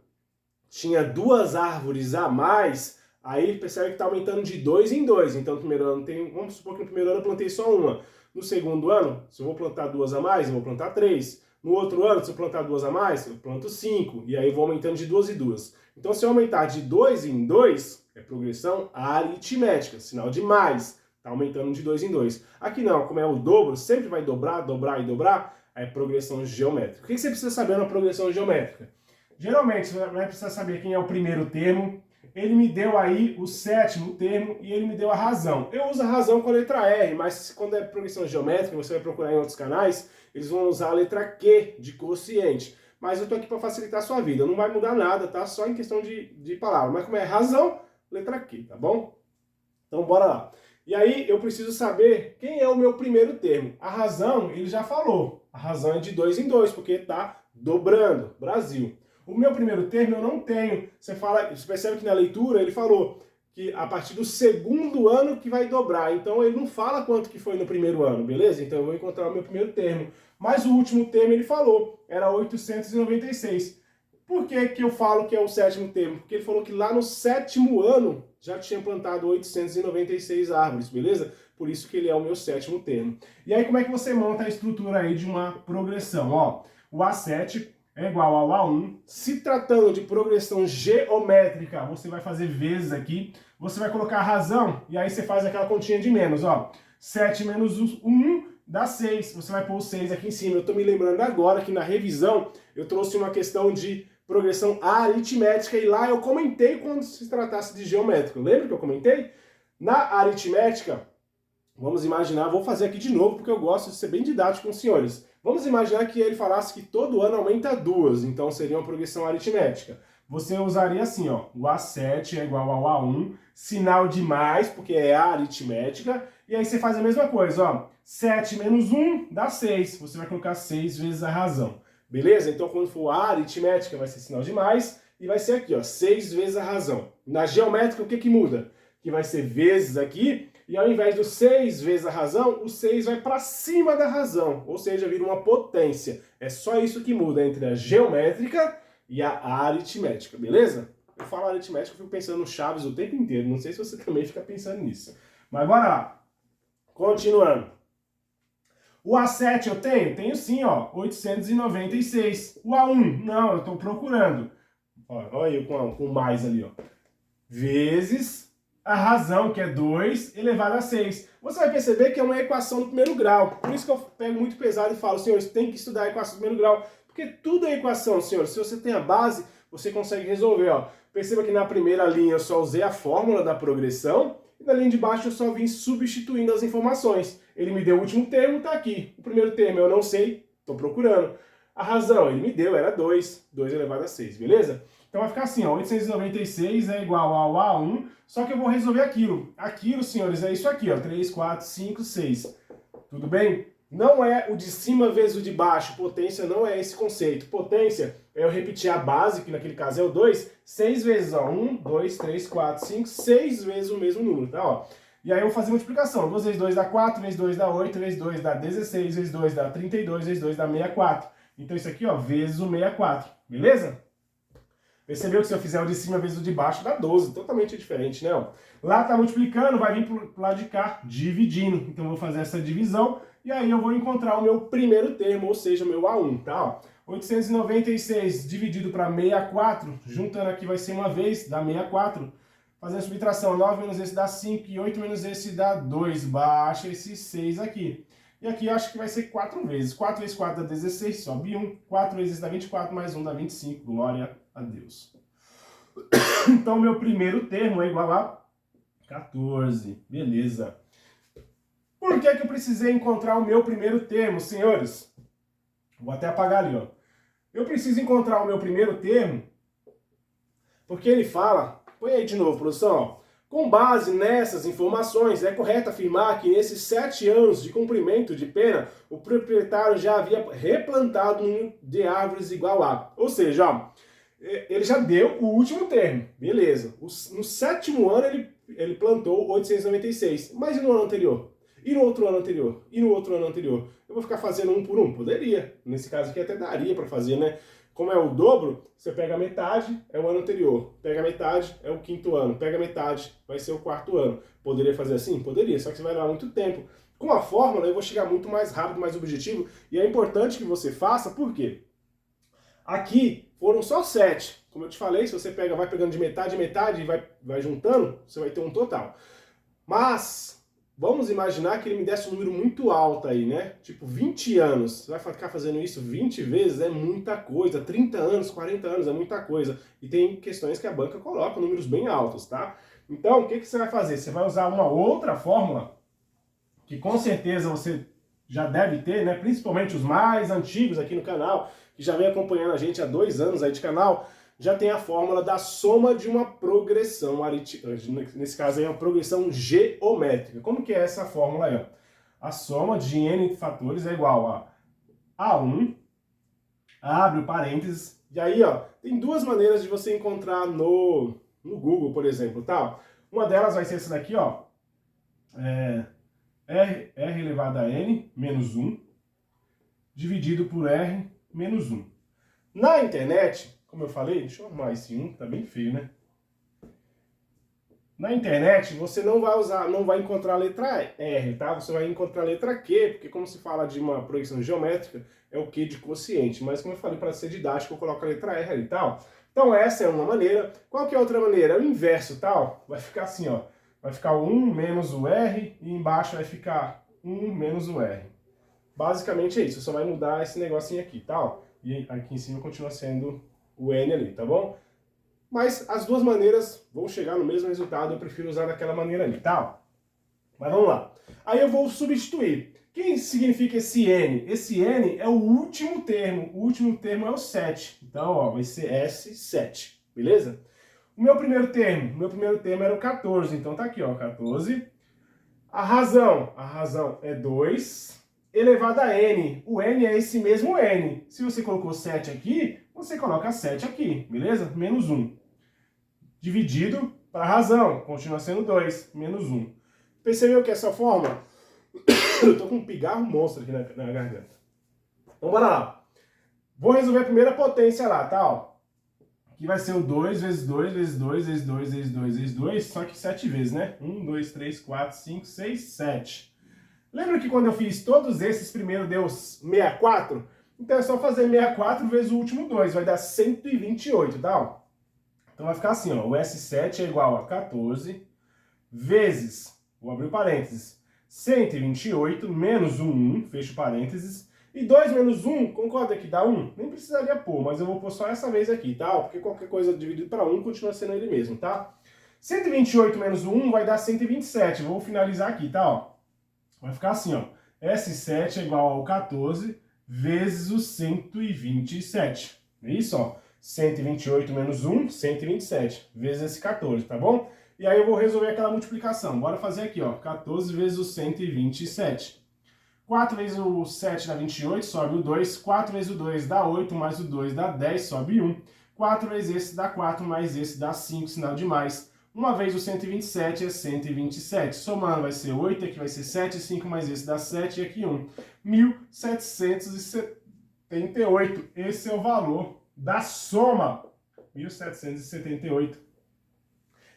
tinha 2 árvores a mais, aí percebe que está aumentando de 2 em 2. Então, no primeiro ano vamos supor que no primeiro ano eu plantei só uma. No segundo ano, se eu vou plantar 2 a mais, eu vou plantar 3. No outro ano, se eu plantar 2 a mais, eu planto 5. E aí eu vou aumentando de 2 em 2. Então, se eu aumentar de 2 em 2, é progressão aritmética, sinal de mais. Está aumentando de 2 em 2. Aqui não, como é o dobro, sempre vai dobrar, dobrar e dobrar, é progressão geométrica. O que você precisa saber na progressão geométrica? Geralmente, você vai precisar saber quem é o primeiro termo. Ele me deu aí o 7º termo e ele me deu a razão. Eu uso a razão com a letra R, mas quando é progressão geométrica, você vai procurar em outros canais, eles vão usar a letra Q de quociente. Mas eu estou aqui para facilitar a sua vida. Não vai mudar nada, tá? Só em questão de palavra. Mas como é razão, letra Q, tá bom? Então, bora lá. E aí eu preciso saber quem é o meu primeiro termo. A razão, ele já falou. A razão é de 2 em 2, porque está dobrando. Brasil. O meu primeiro termo eu não tenho. Você percebe que na leitura ele falou que a partir do segundo ano que vai dobrar. Então ele não fala quanto que foi no primeiro ano, beleza? Então eu vou encontrar o meu primeiro termo. Mas o último termo ele falou, era 896. Por que que eu falo que é o sétimo termo? Porque ele falou que lá no sétimo ano já tinha plantado 896 árvores, beleza? Por isso que ele é o meu sétimo termo. E aí como é que você monta a estrutura aí de uma progressão? Ó, o A7 é igual ao A1. Se tratando de progressão geométrica, você vai fazer vezes aqui. Você vai colocar a razão e aí você faz aquela continha de menos, ó. 7 menos 1 dá 6. Você vai pôr o 6 aqui em cima. Eu tô me lembrando agora que na revisão eu trouxe uma questão de progressão aritmética e lá eu comentei quando se tratasse de geométrico. Lembra que eu comentei? Na aritmética, vamos imaginar, vou fazer aqui de novo porque eu gosto de ser bem didático com os senhores. Vamos imaginar que ele falasse que todo ano aumenta 2, então seria uma progressão aritmética. Você usaria assim, ó, o A7 é igual ao A1, sinal de mais, porque é aritmética, e aí você faz a mesma coisa, ó, 7 menos 1 dá 6, você vai colocar 6 vezes a razão. Beleza? Então, quando for a aritmética, vai ser sinal de mais, e vai ser aqui, ó, 6 vezes a razão. Na geométrica, o que que muda? Que vai ser vezes aqui, e ao invés do 6 vezes a razão, o 6 vai para cima da razão, ou seja, vira uma potência. É só isso que muda entre a geométrica e a aritmética, beleza? Eu falo aritmética, eu fico pensando no Chaves o tempo inteiro, não sei se você também fica pensando nisso. Mas bora lá. Continuando. O A7 eu tenho? Tenho sim, ó, 896. O A1? Não, eu estou procurando. Olha eu com mais ali, ó. Vezes a razão, que é 2 elevado a 6. Você vai perceber que é uma equação do primeiro grau. Por isso que eu pego muito pesado e falo, senhores, tem que estudar a equação do primeiro grau. Porque tudo é equação, senhores. Se você tem a base, você consegue resolver, ó. Perceba que na primeira linha eu só usei a fórmula da progressão. E na linha de baixo eu só vim substituindo as informações. Ele me deu o último termo, tá aqui. O primeiro termo eu não sei, tô procurando. A razão, ele me deu, era 2. 2 elevado a 6, beleza? Então vai ficar assim, ó, 896 é igual ao A1, só que eu vou resolver aquilo. Aquilo, senhores, é isso aqui, ó, 3, 4, 5, 6. Tudo bem? Não é o de cima vezes o de baixo. Potência não é esse conceito. Potência é eu repetir a base, que naquele caso é o 2, 6 vezes, ó. 1, 2, 3, 4, 5, 6 vezes o mesmo número, tá? Ó. E aí eu vou fazer multiplicação. 2 vezes 2 dá 4, vezes 2 dá 8, vezes 2 dá 16, vezes 2 dá 32, vezes 2 dá 64. Então isso aqui, ó, vezes o 64. Beleza? Percebeu que se eu fizer o de cima vezes o de baixo dá 12, totalmente diferente, né? Ó. Lá tá multiplicando, vai vir pro lado de cá dividindo. Então eu vou fazer essa divisão e aí eu vou encontrar o meu primeiro termo, ou seja, o meu A1, tá? Ó. 896 dividido para 64, juntando aqui vai ser uma vez, dá 64. Fazendo a subtração, 9 menos esse dá 5 e 8 menos esse dá 2. Baixa esse 6 aqui. E aqui eu acho que vai ser 4 vezes. 4 vezes 4 dá 16, sobe 1. 4 vezes dá 24, mais 1 dá 25. Glória a Deus. Então, meu primeiro termo é igual a 14. Beleza. Por que que eu precisei encontrar o meu primeiro termo, senhores? Vou até apagar ali, ó. Eu preciso encontrar o meu primeiro termo porque ele fala... Põe aí de novo, produção, ó. Com base nessas informações, é correto afirmar que nesses 7 anos de cumprimento de pena, o proprietário já havia replantado um número de árvores igual a... Ou seja, ó, ele já deu o último termo, beleza. No 7º ano ele plantou 896, mas e no ano anterior? E no outro ano anterior? E no outro ano anterior? Eu vou ficar fazendo um por um? Poderia. Nesse caso aqui até daria para fazer, né? Como é o dobro, você pega a metade, é o ano anterior. Pega a metade, é o 5º ano. Pega a metade, vai ser o 4º ano. Poderia fazer assim? Poderia, só que você vai levar muito tempo. Com a fórmula, eu vou chegar muito mais rápido, mais objetivo. E é importante que você faça, por quê? Aqui foram só 7. Como eu te falei, se você pega, vai pegando de metade a metade e vai juntando, você vai ter um total. Mas... vamos imaginar que ele me desse um número muito alto aí, né? Tipo 20 anos. Você vai ficar fazendo isso 20 vezes? É muita coisa. 30 anos, 40 anos é muita coisa. E tem questões que a banca coloca números bem altos, tá? Então, o que você vai fazer? Você vai usar uma outra fórmula, que com certeza você já deve ter, né? Principalmente os mais antigos aqui no canal, que já vem acompanhando a gente há 2 anos aí de canal, já tem a fórmula da soma de uma progressão aritmética. Nesse caso aí é uma progressão geométrica. Como que é essa fórmula aí? Ó? A soma de n fatores é igual a 1, abre o parênteses, e aí ó, tem duas maneiras de você encontrar no Google, por exemplo, tá? Uma delas vai ser essa daqui, ó, R elevado a n menos 1, dividido por R menos 1. Na internet, como eu falei, deixa eu arrumar esse 1, tá bem feio, né? Na internet, você não vai encontrar a letra R, tá? Você vai encontrar a letra Q, porque como se fala de uma progressão geométrica, é o Q de quociente. Mas como eu falei, para ser didático, eu coloco a letra R ali, tal. Então essa é uma maneira. Qual que é a outra maneira? O inverso, tal. Vai ficar assim, ó. Vai ficar o 1 menos o R, e embaixo vai ficar 1 menos o R. Basicamente é isso, só vai mudar esse negocinho aqui, tal. E aqui em cima continua sendo o N ali, tá bom? Mas as duas maneiras vão chegar no mesmo resultado, eu prefiro usar daquela maneira ali, tá? Mas vamos lá. Aí eu vou substituir. O que significa esse N? Esse N é o último termo é o 7. Então, ó, vai ser S7, beleza? O meu primeiro termo era o 14, então tá aqui, ó, 14. A razão é 2 elevado a N. O N é esse mesmo N. Se você colocou 7 aqui, você coloca 7 aqui, beleza? Menos 1. Dividido para a razão, continua sendo 2, menos 1. Percebeu que essa forma... Eu tô com um pigarro monstro aqui na garganta. Então bora lá. Vou resolver a primeira potência lá, tá? Ó. Aqui vai ser o 2 vezes 2 vezes 2 vezes 2 vezes 2 vezes 2, só que 7 vezes, né? 1, 2, 3, 4, 5, 6, 7. Lembra que quando eu fiz todos esses, primeiro deu 64? Então é só fazer 64 vezes o último 2, vai dar 128, tá? Ó. Então vai ficar assim, ó, o S7 é igual a 14 vezes, vou abrir o parênteses, 128 menos 1, fecho parênteses, e 2 menos 1, concorda que dá 1? Nem precisaria pôr, mas eu vou pôr só essa vez aqui, tá? Porque qualquer coisa dividido para 1 continua sendo ele mesmo, tá? 128 menos 1 vai dar 127, vou finalizar aqui, tá? Ó. Vai ficar assim, ó, S7 é igual ao 14 vezes o 127, é isso, ó? 128 menos 1, 127, vezes esse 14, tá bom? E aí eu vou resolver aquela multiplicação. Bora fazer aqui, ó, 14 vezes o 127. 4 vezes o 7 dá 28, sobe o 2. 4 vezes o 2 dá 8, mais o 2 dá 10, sobe 1. 4 vezes esse dá 4, mais esse dá 5, sinal de mais. Uma vez o 127 é 127. Somando vai ser 8, aqui vai ser 7, 5 mais esse dá 7 e aqui 1. 1778. Esse é o valor da soma, 1778.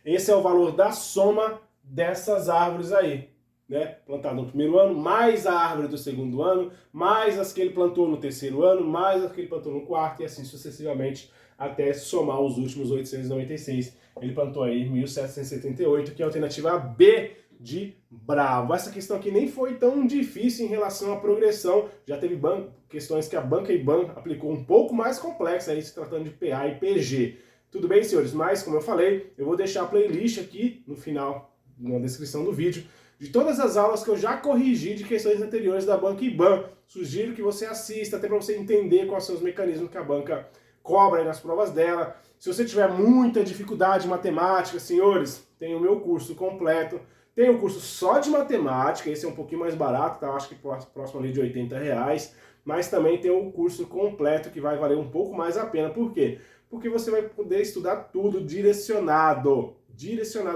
Esse é o valor da soma dessas árvores aí, né? Plantado no primeiro ano, mais a árvore do segundo ano, mais as que ele plantou no terceiro ano, mais as que ele plantou no quarto e assim sucessivamente até somar os últimos 896. Ele plantou aí 1778, que é a alternativa B de Bravo. Essa questão aqui nem foi tão difícil em relação à progressão. Já teve questões que a banca IBAN aplicou um pouco mais complexa, aí se tratando de PA e PG. Tudo bem, senhores? Mas, como eu falei, eu vou deixar a playlist aqui no final, na descrição do vídeo, de todas as aulas que eu já corrigi de questões anteriores da banca IBAN. Sugiro que você assista, até para você entender quais são os mecanismos que a banca cobra aí nas provas dela. Se você tiver muita dificuldade em matemática, senhores, tem o meu curso completo. Tem o curso só de matemática, esse é um pouquinho mais barato, tá? Acho que próximo ali de R$80. Mas também tem o curso completo que vai valer um pouco mais a pena. Por quê? Porque você vai poder estudar tudo direcionado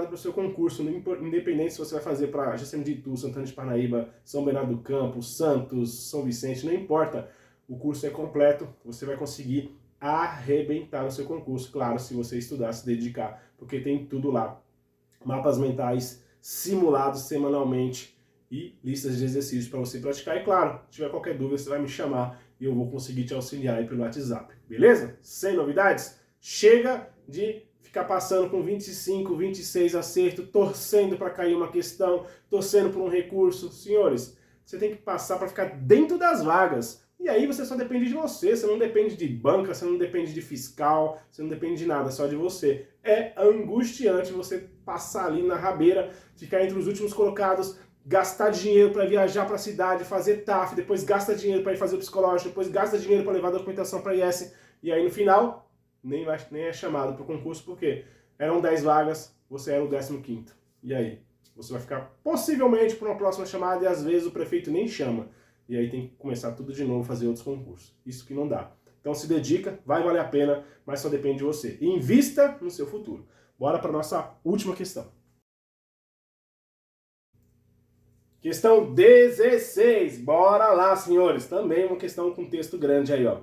para o seu concurso, independente se você vai fazer para Jacema de Itu, Santana de Parnaíba, São Bernardo do Campo, Santos, São Vicente, não importa. O curso é completo, você vai conseguir arrebentar no seu concurso, claro, se você estudar, se dedicar, porque tem tudo lá. Mapas mentais simulados semanalmente e listas de exercícios para você praticar. E claro, se tiver qualquer dúvida, você vai me chamar e eu vou conseguir te auxiliar aí pelo WhatsApp. Beleza? Sem novidades? Chega de ficar passando com 25, 26 acertos, torcendo para cair uma questão, torcendo por um recurso. Senhores, você tem que passar para ficar dentro das vagas. E aí você só depende de você não depende de banca, você não depende de fiscal, você não depende de nada, só de você. É angustiante você passar ali na rabeira, ficar entre os últimos colocados, gastar dinheiro para viajar para a cidade, fazer TAF, depois gasta dinheiro para ir fazer o psicológico, depois gasta dinheiro para levar a documentação para a IES, e aí no final nem é chamado para o concurso, porque eram 10 vagas, você era o 15º. E aí? Você vai ficar possivelmente para uma próxima chamada e às vezes o prefeito nem chama. E aí tem que começar tudo de novo, fazer outros concursos. Isso que não dá. Então se dedica, vai valer a pena, mas só depende de você. E invista no seu futuro. Bora para a nossa última questão. Questão 16. Bora lá, senhores. Também uma questão com texto grande aí, ó.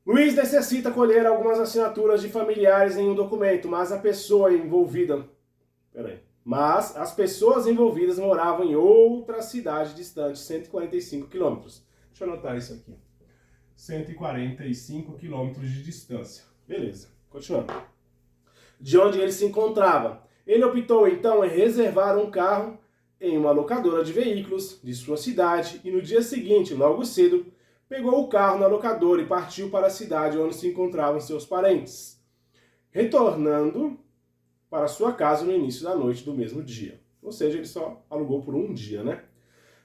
Luiz necessita colher algumas assinaturas de familiares em um documento, mas as pessoas envolvidas moravam em outra cidade distante, 145 quilômetros. Deixa eu anotar isso aqui. 145 quilômetros de distância. Beleza, continuando. De onde ele se encontrava. Ele optou, então, em reservar um carro em uma locadora de veículos de sua cidade e no dia seguinte, logo cedo, pegou o carro na locadora e partiu para a cidade onde se encontravam seus parentes, retornando para sua casa no início da noite do mesmo dia. Ou seja, ele só alugou por um dia, né?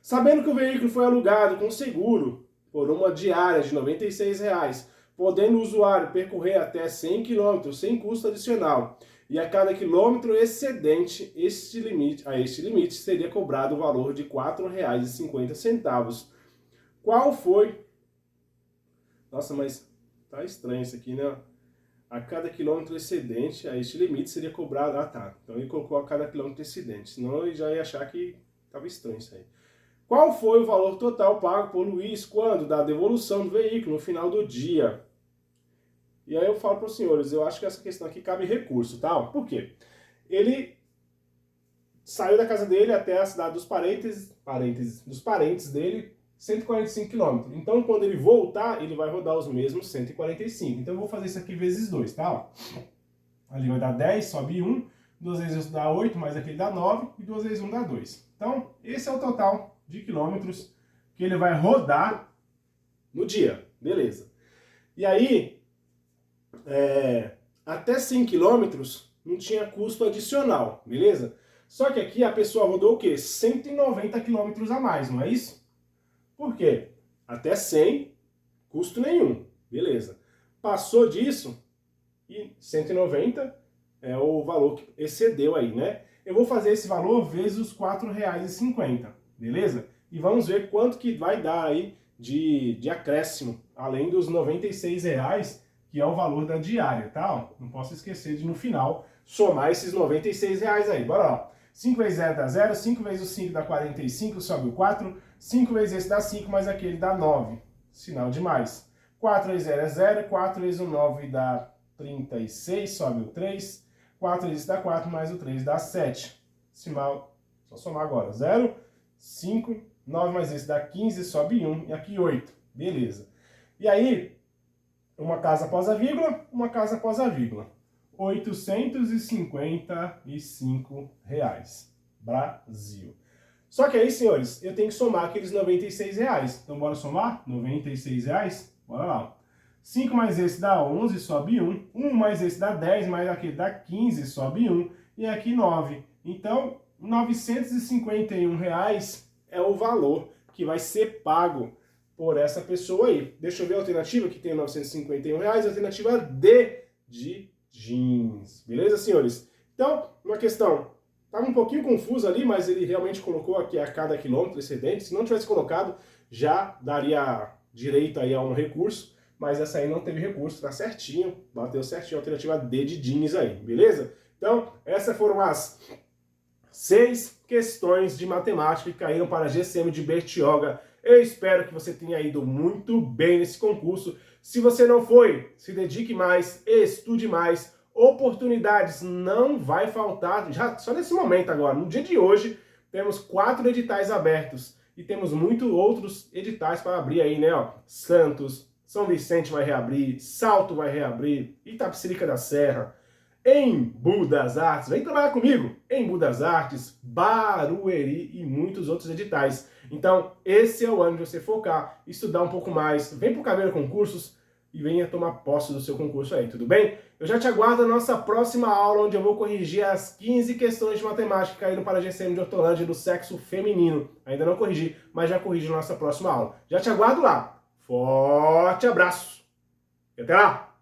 Sabendo que o veículo foi alugado com seguro por uma diária de R$ 96, podendo o usuário percorrer até 100 km sem custo adicional, e a cada quilômetro excedente a este limite seria cobrado o valor de R$ 4,50. Qual foi... Nossa, mas tá estranho isso aqui, né? A cada quilômetro excedente a este limite seria cobrado... Ah, tá. Então ele colocou a cada quilômetro excedente, senão ele já ia achar que tava estranho isso aí. Qual foi o valor total pago por Luiz quando da devolução do veículo no final do dia? E aí eu falo para os senhores, eu acho que essa questão aqui cabe recurso, tá? Por quê? Ele saiu da casa dele até a cidade dos parentes dele, 145 km. Então, quando ele voltar, ele vai rodar os mesmos 145. Então, eu vou fazer isso aqui vezes 2, tá? Ali vai dar 10, sobe 1. 2 vezes 1 dá 8, mais aquele dá 9. E 2 vezes 1 dá 2. Então, esse é o total de quilômetros que ele vai rodar no dia. Beleza. E aí, até 100 km não tinha custo adicional, beleza? Só que aqui a pessoa rodou o quê? 190 km a mais, não é isso? Por quê? Até 100, custo nenhum, beleza. Passou disso, e 190 é o valor que excedeu aí, né? Eu vou fazer esse valor vezes os R$ 4,50, beleza? E vamos ver quanto que vai dar aí de acréscimo, além dos R$ 96, que é o valor da diária, tá? Não posso esquecer de, no final, somar esses R$ 96 aí. Bora lá. 5 vezes 0 dá 0, 5 vezes o 5 dá 45, sobe o 4, 5 vezes esse dá 5, mais aquele dá 9, sinal de mais. 4 vezes 0 é 0, 4 vezes o 9 dá 36, sobe o 3, 4 vezes esse dá 4, mais o 3 dá 7. Sinal, só somar agora, 0, 5, 9 mais esse dá 15, sobe 1, e aqui 8, beleza. E aí, uma casa após a vírgula, uma casa após a vírgula. R$ 855. Brasil. Só que aí, senhores, eu tenho que somar aqueles R$ 96. Então, bora somar? R$ 96? Bora lá. 5 mais esse dá 11, sobe 1. 1 mais esse dá 10, mais aquele dá 15, sobe 1. E aqui 9. Então, R$ 951 é o valor que vai ser pago por essa pessoa aí. Deixa eu ver a alternativa, que tem R$ 951, a alternativa D de jeans. Beleza, senhores? Então, uma questão, estava um pouquinho confuso ali, mas ele realmente colocou aqui a cada quilômetro excedente. Se não tivesse colocado, já daria direito aí a um recurso, mas essa aí não teve recurso, tá certinho, bateu certinho a alternativa D de jeans aí, beleza? Então, essas foram as 6 questões de matemática que caíram para a GCM de Bertioga. Eu espero que você tenha ido muito bem nesse concurso. Se você não foi, se dedique mais, estude mais. Oportunidades não vai faltar. Já só nesse momento agora, no dia de hoje, temos 4 editais abertos. E temos muitos outros editais para abrir aí, né? Ó, Santos, São Vicente vai reabrir, Salto vai reabrir, Itapecerica da Serra, Embu das Artes, vem trabalhar comigo, Embu das Artes, Barueri e muitos outros editais. Então, esse é o ano de você focar, estudar um pouco mais, vem pro Caveira Concursos e venha tomar posse do seu concurso aí, tudo bem? Eu já te aguardo na nossa próxima aula, onde eu vou corrigir as 15 questões de matemática que caíram para a GCM de Hortolândia do sexo feminino. Ainda não corrigi, mas já corrigi na nossa próxima aula. Já te aguardo lá. Forte abraço e até lá!